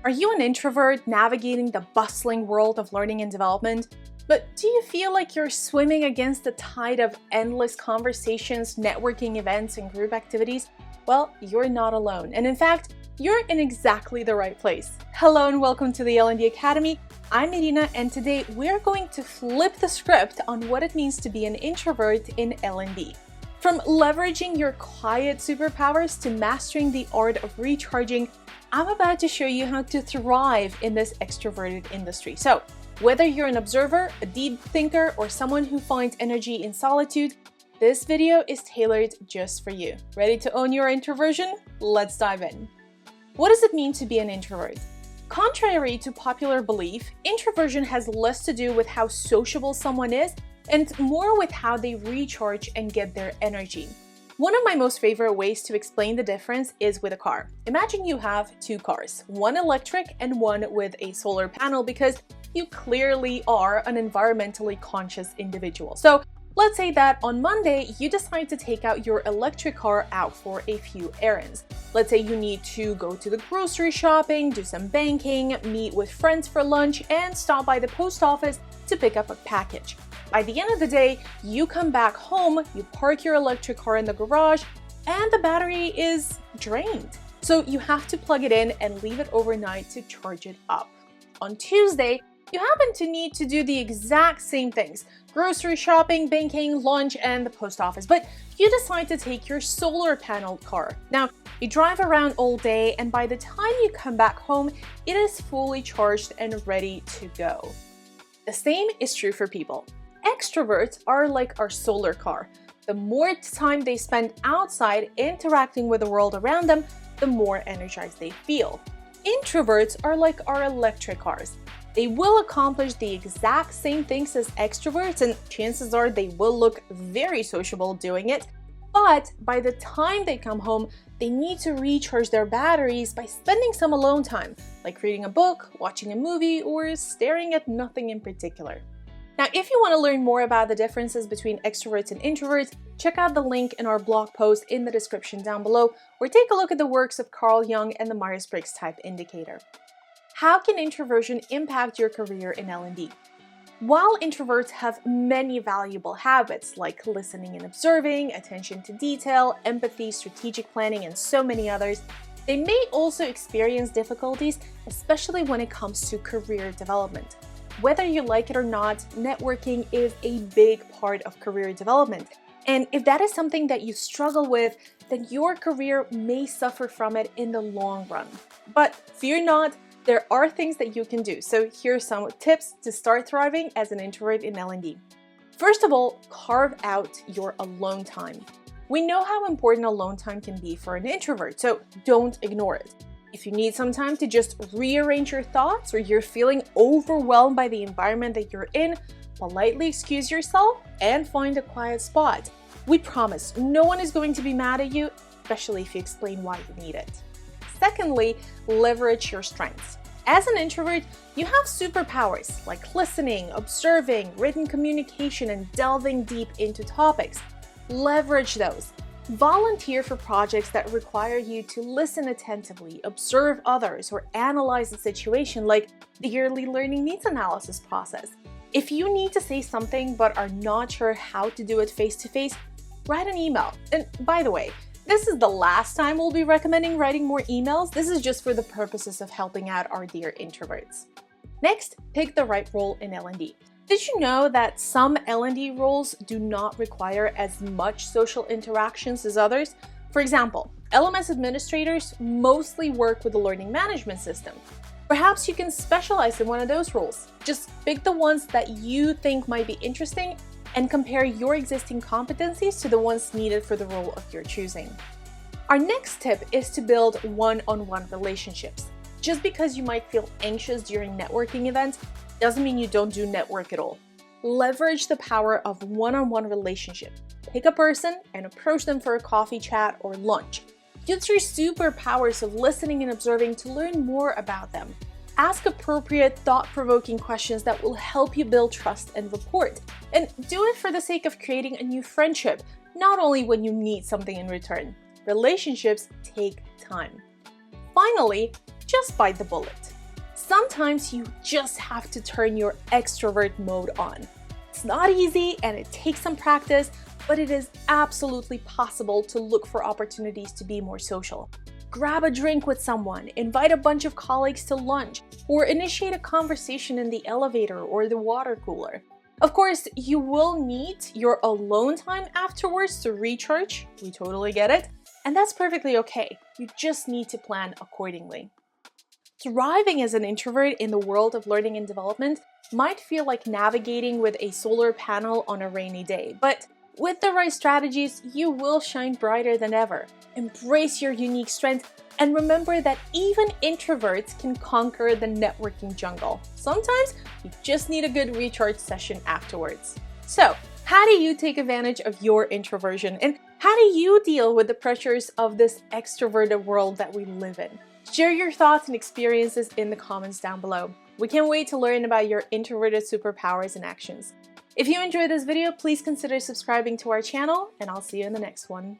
Are you an introvert navigating the bustling world of learning and development? But do you feel like you're swimming against the tide of endless conversations, networking events, and group activities? Well, you're not alone. And in fact, you're in exactly the right place. Hello and welcome to the L&D Academy. I'm Irina, and today we're going to flip the script on what it means to be an introvert in L&D. From leveraging your quiet superpowers to mastering the art of recharging, I'm about to show you how to thrive in this extroverted industry. So, whether you're an observer, a deep thinker, or someone who finds energy in solitude, this video is tailored just for you. Ready to own your introversion? Let's dive in. What does it mean to be an introvert? Contrary to popular belief, introversion has less to do with how sociable someone is and more with how they recharge and get their energy. One of my most favorite ways to explain the difference is with a car. Imagine you have two cars, one electric and one with a solar panel, because you clearly are an environmentally conscious individual. So let's say that on Monday, you decide to take out your electric car out for a few errands. Let's say you need to go to the grocery shopping, do some banking, meet with friends for lunch, and stop by the post office to pick up a package. By the end of the day, you come back home, you park your electric car in the garage, and the battery is drained. So you have to plug it in and leave it overnight to charge it up. On Tuesday, you happen to need to do the exact same things: grocery shopping, banking, lunch, and the post office. But you decide to take your solar panel car. Now, you drive around all day, and by the time you come back home, it is fully charged and ready to go. The same is true for people. Extroverts are like our solar car. The more time they spend outside interacting with the world around them, the more energized they feel. Introverts are like our electric cars. They will accomplish the exact same things as extroverts, and chances are they will look very sociable doing it. But by the time they come home, they need to recharge their batteries by spending some alone time, like reading a book, watching a movie, or staring at nothing in particular. Now, if you want to learn more about the differences between extroverts and introverts, check out the link in our blog post in the description down below, or take a look at the works of Carl Jung and the Myers-Briggs Type Indicator. How can introversion impact your career in L&D? While introverts have many valuable habits like listening and observing, attention to detail, empathy, strategic planning, and so many others, they may also experience difficulties, especially when it comes to career development. Whether you like it or not, networking is a big part of career development. And if that is something that you struggle with, then your career may suffer from it in the long run. But fear not, there are things that you can do. So here are some tips to start thriving as an introvert in L&D. First of all, carve out your alone time. We know how important alone time can be for an introvert, so don't ignore it. If you need some time to just rearrange your thoughts, or you're feeling overwhelmed by the environment that you're in, politely excuse yourself and find a quiet spot. We promise no one is going to be mad at you, especially if you explain why you need it. Secondly, leverage your strengths. As an introvert, you have superpowers like listening, observing, written communication, and delving deep into topics. Leverage those. Volunteer for projects that require you to listen attentively, observe others, or analyze the situation, like the yearly learning needs analysis process. If you need to say something but are not sure how to do it face-to-face, write an email. And by the way, this is the last time we'll be recommending writing more emails. This is just for the purposes of helping out our dear introverts. Next, pick the right role in L&D. Did you know that some L&D roles do not require as much social interactions as others? For example, LMS administrators mostly work with the learning management system. Perhaps you can specialize in one of those roles. Just pick the ones that you think might be interesting and compare your existing competencies to the ones needed for the role of your choosing. Our next tip is to build one-on-one relationships. Just because you might feel anxious during networking events doesn't mean you don't do network at all. Leverage the power of one-on-one relationship. Pick a person and approach them for a coffee chat or lunch. Use your superpowers of listening and observing to learn more about them. Ask appropriate, thought-provoking questions that will help you build trust and rapport. And do it for the sake of creating a new friendship, not only when you need something in return. Relationships take time. Finally, just bite the bullet. Sometimes you just have to turn your extrovert mode on. It's not easy and it takes some practice, but it is absolutely possible to look for opportunities to be more social. Grab a drink with someone, invite a bunch of colleagues to lunch, or initiate a conversation in the elevator or the water cooler. Of course, you will need your alone time afterwards to recharge. We totally get it. And that's perfectly okay. You just need to plan accordingly. Thriving as an introvert in the world of learning and development might feel like navigating with a solar panel on a rainy day, but with the right strategies, you will shine brighter than ever. Embrace your unique strengths and remember that even introverts can conquer the networking jungle. Sometimes you just need a good recharge session afterwards. So, how do you take advantage of your introversion, and how do you deal with the pressures of this extroverted world that we live in? Share your thoughts and experiences in the comments down below. We can't wait to learn about your introverted superpowers and actions. If you enjoyed this video, please consider subscribing to our channel, and I'll see you in the next one.